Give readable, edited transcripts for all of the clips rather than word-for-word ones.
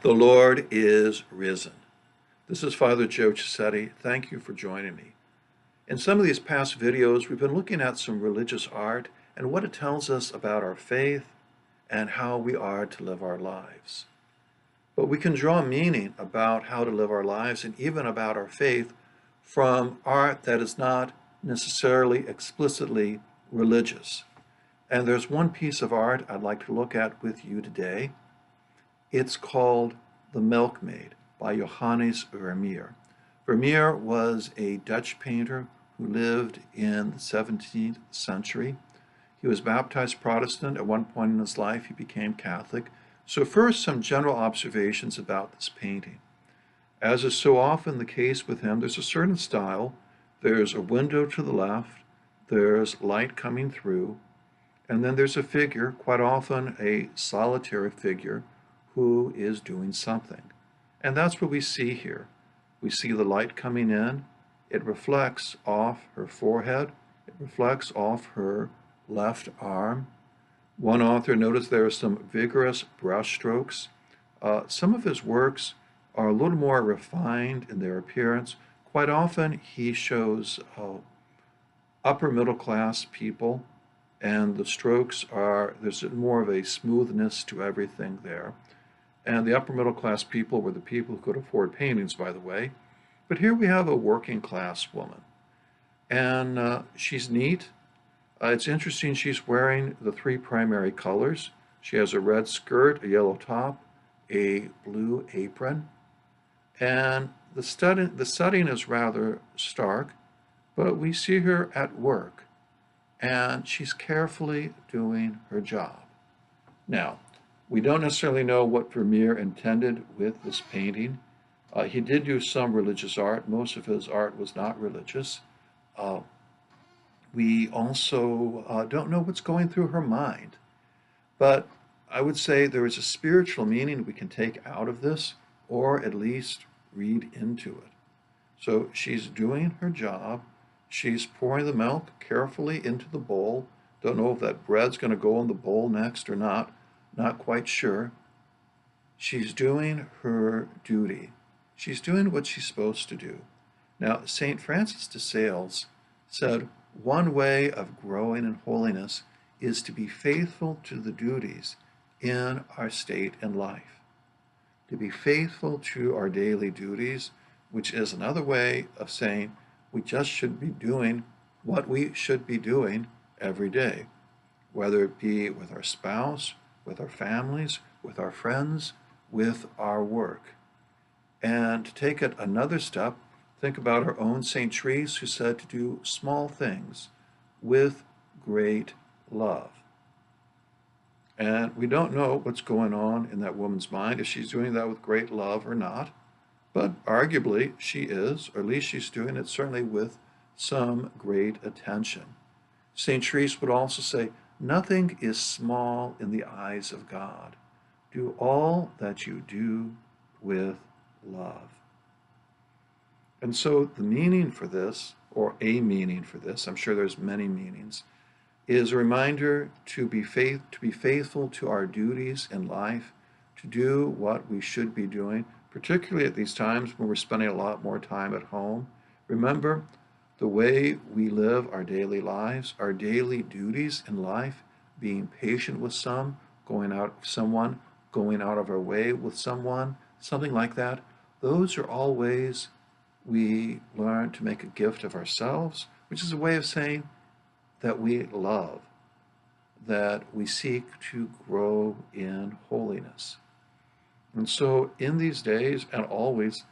The Lord is risen. This is Father Joe Cisetti. Thank you for joining me. In some of these past videos, we've been looking at some religious art and what it tells us about our faith and how we are to live our lives. But we can draw meaning about how to live our lives and even about our faith from art that is not necessarily explicitly religious. And there's one piece of art I'd like to look at with you today. It's called The Milkmaid by Johannes Vermeer. Vermeer was a Dutch painter who lived in the 17th century. He was baptized Protestant. At one point in his life, he became Catholic. So first, some general observations about this painting. As is so often the case with him, there's a certain style. There's a window to the left. There's light coming through. And then there's a figure, quite often a solitary figure, who is doing something. And that's what we see here. We see the light coming in. It reflects off her forehead. It reflects off her left arm. One author noticed there are some vigorous brush strokes. Some of his works are a little more refined in their appearance. Quite often he shows upper middle class people, and the strokes there's more of a smoothness to everything there. And the upper middle class people were the people who could afford paintings, by the way. But here we have a working class woman. And she's neat. It's interesting, she's wearing the three primary colors. She has a red skirt, a yellow top, a blue apron. And the setting is rather stark, but we see her at work. And she's carefully doing her job. Now, we don't necessarily know what Vermeer intended with this painting. He did do some religious art. Most of his art was not religious. We also don't know what's going through her mind. But I would say there is a spiritual meaning we can take out of this, or at least read into it. So she's doing her job. She's pouring the milk carefully into the bowl. Don't know if that bread's going to go in the bowl next or not. Not quite sure. She's doing her duty. She's doing what she's supposed to do. Now, St. Francis de Sales said, one way of growing in holiness is to be faithful to the duties in our state and life. To be faithful to our daily duties, which is another way of saying we just should be doing what we should be doing every day, whether it be with our spouse, with our families, with our friends, with our work. And to take it another step, think about our own St. Therese, who said to do small things with great love. And we don't know what's going on in that woman's mind, if she's doing that with great love or not, but arguably she is, or at least she's doing it certainly with some great attention. St. Therese would also say, nothing is small in the eyes of God. Do all that you do with love. And so the meaning for this, or a meaning for this, I'm sure there's many meanings, is a reminder to be faithful to our duties in life, to do what we should be doing, particularly at these times when we're spending a lot more time at home. Remember, the way we live our daily lives, our daily duties in life, being patient with going out of our way with someone, something like that, those are all ways we learn to make a gift of ourselves, which is a way of saying that we love, that we seek to grow in holiness. And so in these days and always,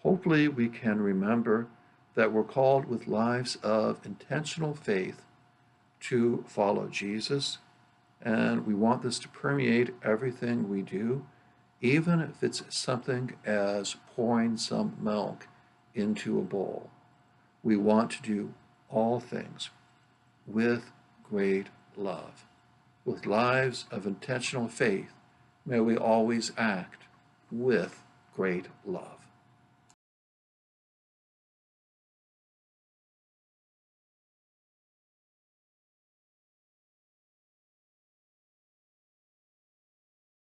hopefully we can remember that we're called with lives of intentional faith to follow Jesus, and we want this to permeate everything we do, even if it's something as pouring some milk into a bowl. We want to do all things with great love. With lives of intentional faith, may we always act with great love.